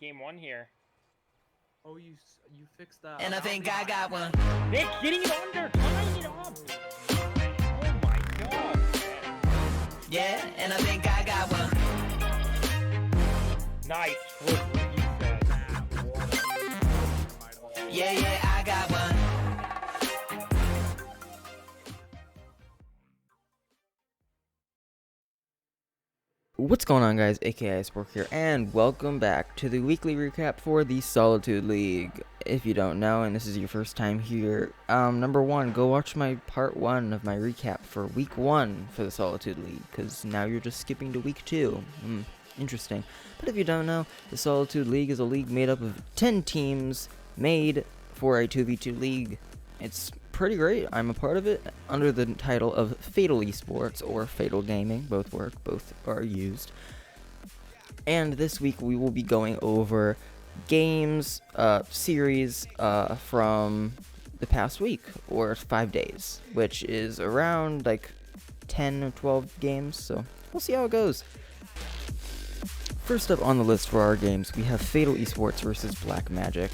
game one here. Oh, you fixed that. And I think I got one. Nick, getting it under, tying it up. Oh my god, man. Yeah, and I think I got one. Nice flip, what you said. Yeah, I got one. What's going on, guys? AKA iSports here, and welcome back to the weekly recap for the Solitude League. If you don't know, and this is your first time here, number one, go watch my part one of my recap for week one for the Solitude League, because now you're just skipping to week two. Interesting. But if you don't know, the Solitude League is a league made up of 10 teams made for a 2v2 league. It's pretty great. I'm a part of it under the title of Fatal eSports or Fatal Gaming. Both work, both are used. And this week we will be going over games, series from the past week or 5 days, which is around like 10 or 12 games. So we'll see how it goes. First up on the list for our games, we have Fatal eSports versus Black Magic.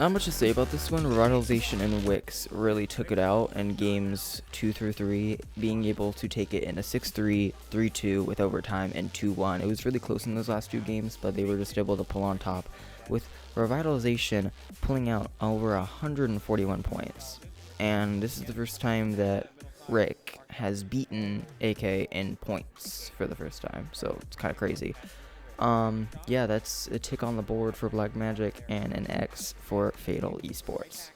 Not much to say about this one. Revitalization and Wix really took it out in games 2 through 3, being able to take it in a 6-3, 3-2 with overtime, and 2-1. It was really close in those last two games, but they were just able to pull on top, with Revitalization pulling out over 141 points. And this is the first time that Rick has beaten AK in points for the first time, so it's kind of crazy. Yeah, that's a tick on the board for Black Magic and an X for Fatal eSports.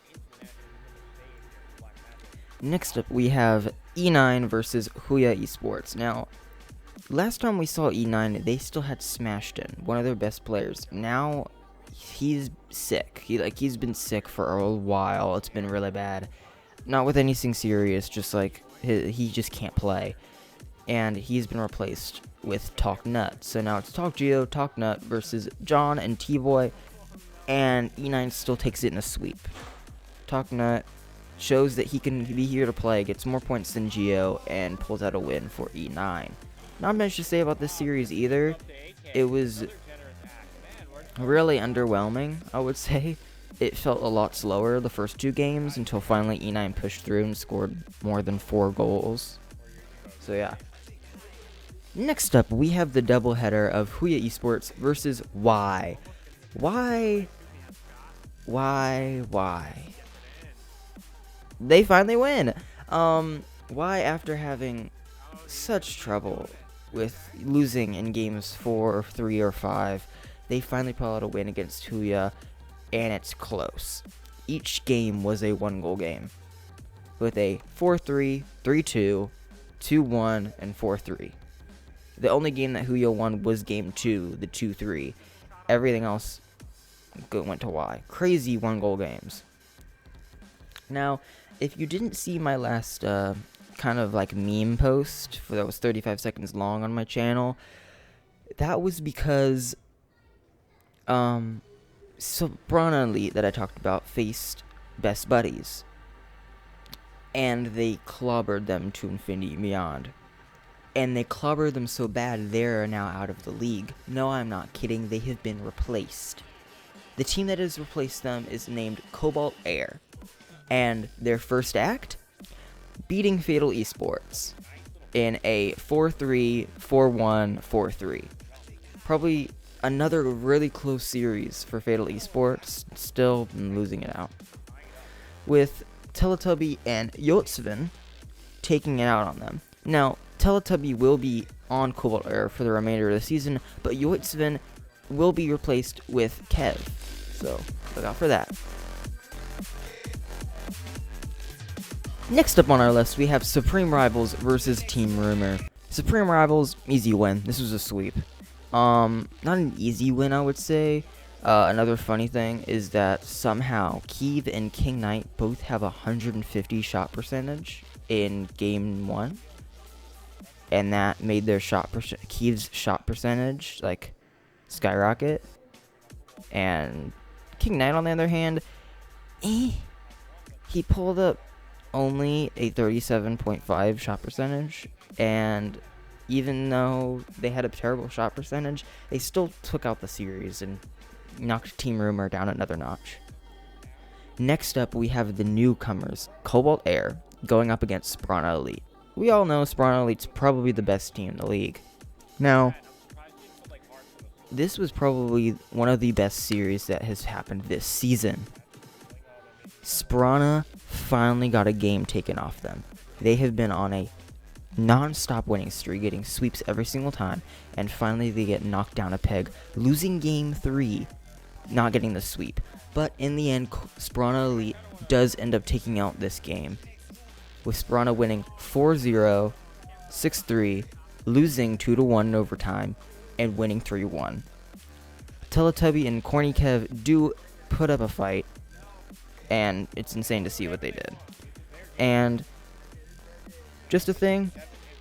Next up, we have E9 versus Huia eSports. Now, last time we saw E9, they still had Smashton, one of their best players. Now, he's sick. He's been sick for a while. It's been really bad. Not with anything serious, just like he just can't play. And he's been replaced with Talk Nut. So now it's Talk Geo, Talk Nut versus John and Teaboy, and E9 still takes it in a sweep. Talk Nut shows that he can be here to play, gets more points than Geo, and pulls out a win for E9. Not much to say about this series either. It was really underwhelming, I would say. It felt a lot slower the first two games until finally E9 pushed through and scored more than 4 goals. So yeah. Next up, we have the doubleheader of Huia eSports versus Y. Why? They finally win. Y, after having such trouble with losing in games 4 or 3 or 5, they finally pull out a win against Huia, and it's close. Each game was a 1-goal game, with a 4-3, 3-2, 2-1, and 4-3. The only game that Hooyo won was game 2, the 2-3. Everything else went to Y. Crazy 1-goal games. Now, if you didn't see my last kind of like meme post that was 35 seconds long on my channel, that was because so Brana Elite that I talked about faced Best Buddies, and they clobbered them to infinity and beyond. And they clobbered them so bad they're now out of the league. No, I'm not kidding. They have been replaced. The team that has replaced them is named Cobalt Air. And their first act? Beating Fatal eSports in a 4-3, 4-1, 4-3. Probably another really close series for Fatal eSports. Still losing it out. With Teletubby and Yotsvin taking it out on them. Now, Teletubby will be on Cobalt Air for the remainder of the season, but Yoitsvin will be replaced with Kev, so look out for that. Next up on our list, we have Supreme Rivals versus Team Rumor. Supreme Rivals, easy win. This was a sweep. Not an easy win, I would say. Another funny thing is that somehow Keeve and King Knight both have 150 shot percentage in game 1. And that made their Keeve's shot percentage like skyrocket. And King Knight, on the other hand, he pulled up only a 37.5 shot percentage, and Even though they had a terrible shot percentage, they still took out the series and knocked Team Rumor down another notch. Next up, we have the newcomers, Cobalt Air, going up against Sprana Elite. We all know Sprana Elite's probably the best team in the league. Now, this was probably one of the best series that has happened this season. Sprana finally got a game taken off them. They have been on a non-stop winning streak, getting sweeps every single time, and finally they get knocked down a peg, losing game 3, not getting the sweep. But in the end, Sprana Elite does end up taking out this game, with Sprana winning 4-0, 6-3, losing 2-1 in overtime, and winning 3-1. Teletubby and Corny Kev do put up a fight, and it's insane to see what they did. And just a thing,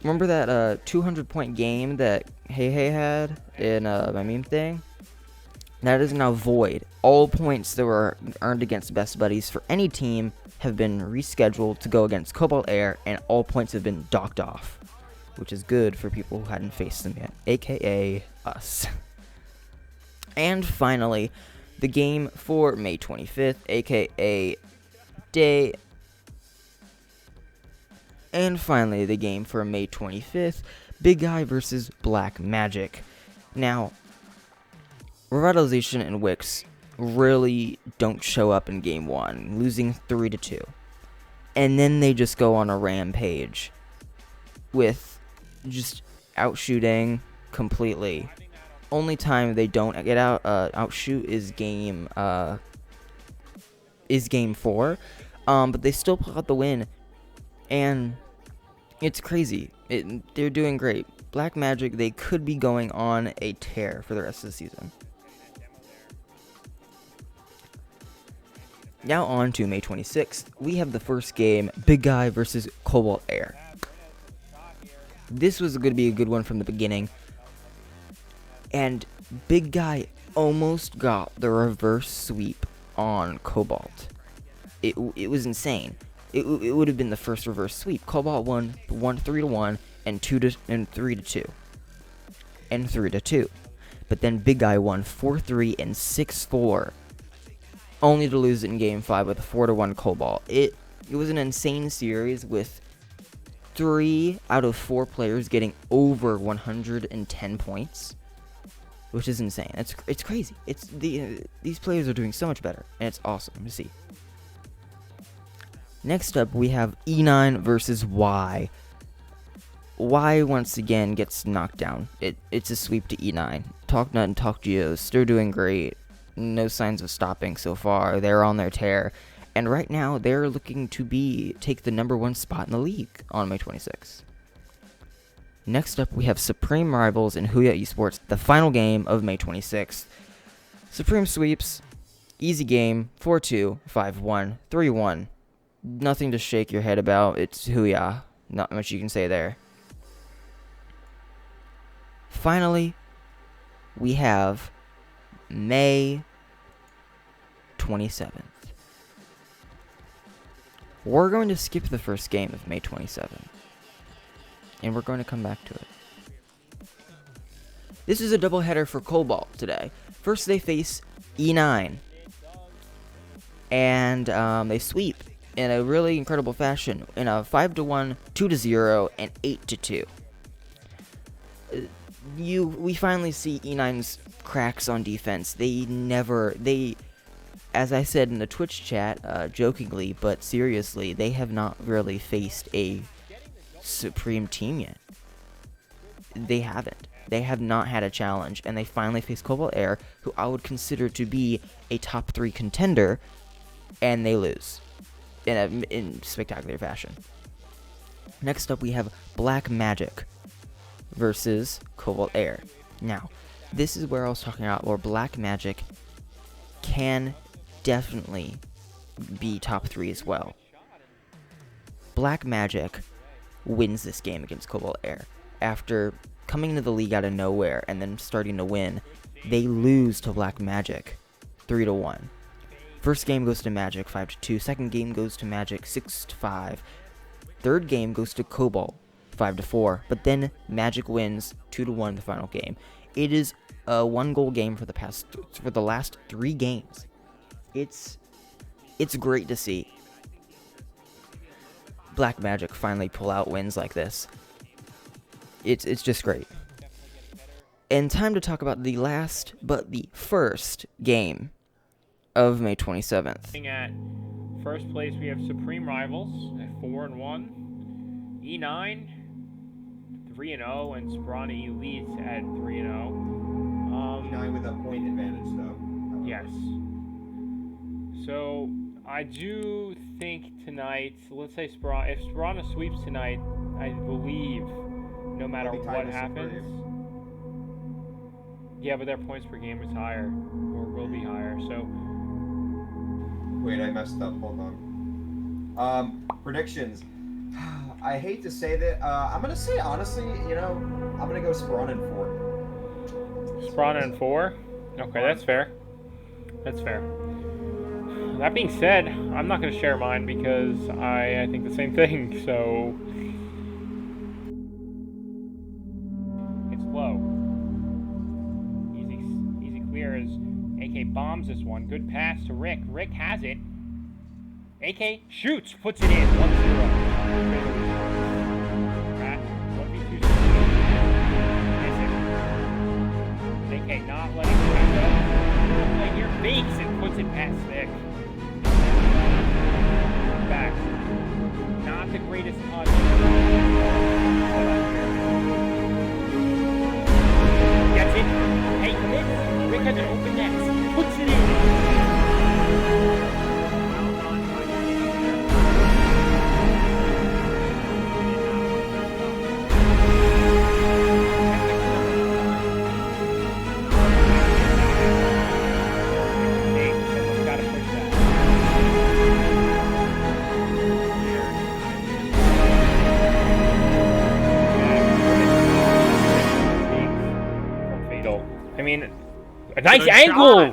remember that 200-point game that Hey had in my meme thing? That is now void. All points that were earned against Best Buddies for any team have been rescheduled to go against Cobalt Air, and all points have been docked off, which is good for people who hadn't faced them yet, aka us. And finally, the game for May 25th, aka day. And finally, the game for May 25th, Big Guy versus Black Magic. Now, Revitalization and Wix really don't show up in game 1, losing 3-2. And then they just go on a rampage with just outshooting completely. Only time they don't get outshoot is game 4. But they still pull out the win, and it's crazy. They're doing great. Black Magic, they could be going on a tear for the rest of the season. Now on to May 26th, we have the first game, Big Guy versus Cobalt Air. This was going to be a good one from the beginning, and Big Guy almost got the reverse sweep on Cobalt. It was insane. It would have been the first reverse sweep. Cobalt won 3-1 and 3-2 and 3-2, but then Big Guy won 4-3 and 6-4. Only to lose it in Game 5 with a 4-1 Cobalt. It was an insane series with 3 out of 4 players getting over 110 points, which is insane. It's crazy. These players are doing so much better, and it's awesome to see. Next up, we have E9 versus Y. Y once again gets knocked down. It's a sweep to E9. Talk Nut and Talk Geos, they're doing great. No signs of stopping so far. They're on their tear, and right now they're looking to take the #1 spot in the league on May 26th. Next up, we have Supreme Rivals and Huia eSports, the final game of May 26th. Supreme sweeps, easy game, 4-2, 5-1, 3-1. Nothing to shake your head about. It's Huia. Not much you can say there. Finally, we have May 27th. We're going to skip the first game of May 27th, and we're going to come back to it. This is a doubleheader for Cobalt today. First, they face E9, and they sweep in a really incredible fashion in a 5-1, 2-0, and 8-2. We finally see E9's cracks on defense. As I said in the Twitch chat, jokingly but seriously, they have not really faced a Supreme team yet. They haven't. They have not had a challenge, and they finally faced Cobalt Air, who I would consider to be a top 3 contender, and they lose in spectacular fashion. Next up, we have Black Magic versus Cobalt Air. Now, this is where I was talking about where Black Magic can definitely be top 3 as well. Black Magic wins this game against Cobalt Air. After coming into the league out of nowhere and then starting to win, they lose to Black Magic 3-1. First game goes to Magic 5-2. Second game goes to Magic 6-5. Third game goes to Cobalt 5-4. But then Magic wins 2-1 in the final game. It is a 1-goal game for the last 3 games. It's great to see Black Magic finally pull out wins like this. It's just great. And time to talk about the last, but the first game of May 27th. Looking at first place, we have Supreme Rivals at 4-1, E9 3-0, and Sprana Elite at 3-0. E9 with a point advantage, though. Yes. So I do think tonight, let's say if Sprana sweeps tonight, I believe no matter what happens. Yeah, but their points per game is higher, or will be higher. So. Wait, I messed up. Hold on. Predictions. I hate to say that. I'm gonna say honestly, I'm gonna go Sprana in 4. Sprana in 4. Okay, that's fair. That's fair. That being said, I'm not gonna share mine because I think the same thing. So it's low. Easy clear as AK bombs this one. Good pass to Rick. Rick has it. AK shoots, puts it in. 1-0. Rat, 1v2. Missing. AK not letting it go. Play here fakes and puts it past Vic. Back. Not the greatest touch. Gets it. Hey, commit. Rick has an open net. Puts it in. I mean, a nice angle!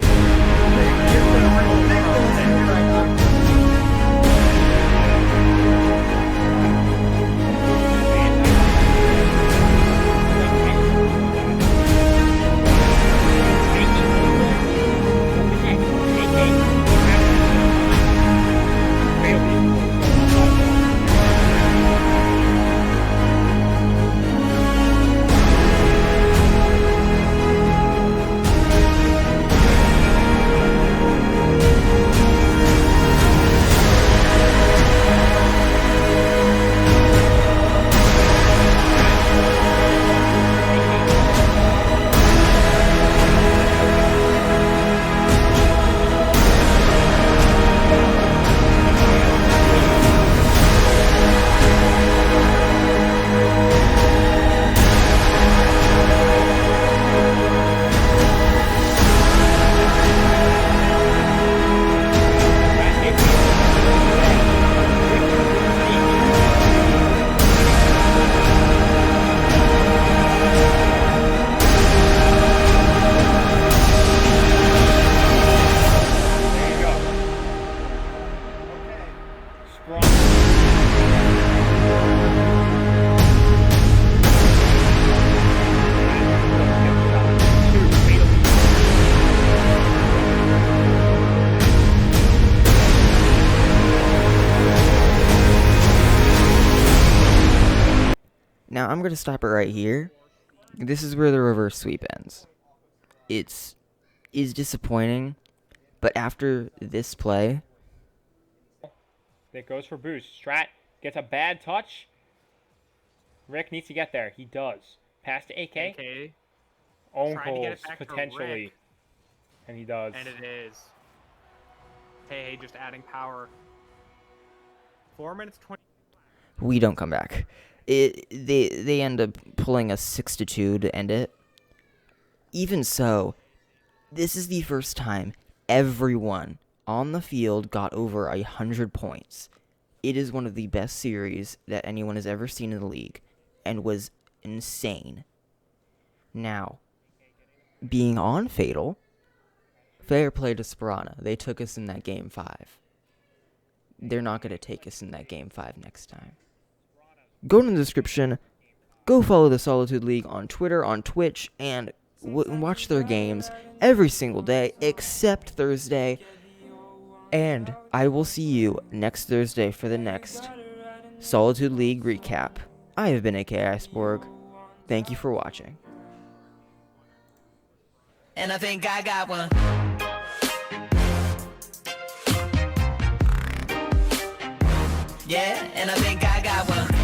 Now, I'm going to stop it right here. This is where the reverse sweep ends. Is disappointing, but after this play... It goes for boost. Strat gets a bad touch. Rick needs to get there. He does. Pass to AK. AK. Own Trying to get goals, it back to potentially. Rick. And he does. And it is. Hey, just adding power. 4 minutes 20. We don't come back. They end up pulling a 6-2 to end it. Even so, this is the first time everyone on the field got over 100 points. It is one of the best series that anyone has ever seen in the league, and was insane. Now, being on Fatal, fair play to Sprana. They took us in that Game 5. They're not going to take us in that Game 5 next time. Go in the description, Go follow the Solitude League on Twitter, on Twitch, and watch their games every single day except Thursday. And I will see you next Thursday for the next Solitude League recap. I have been AK Iceborg. Thank you for watching. And I think I got one. Yeah, and I think I got one.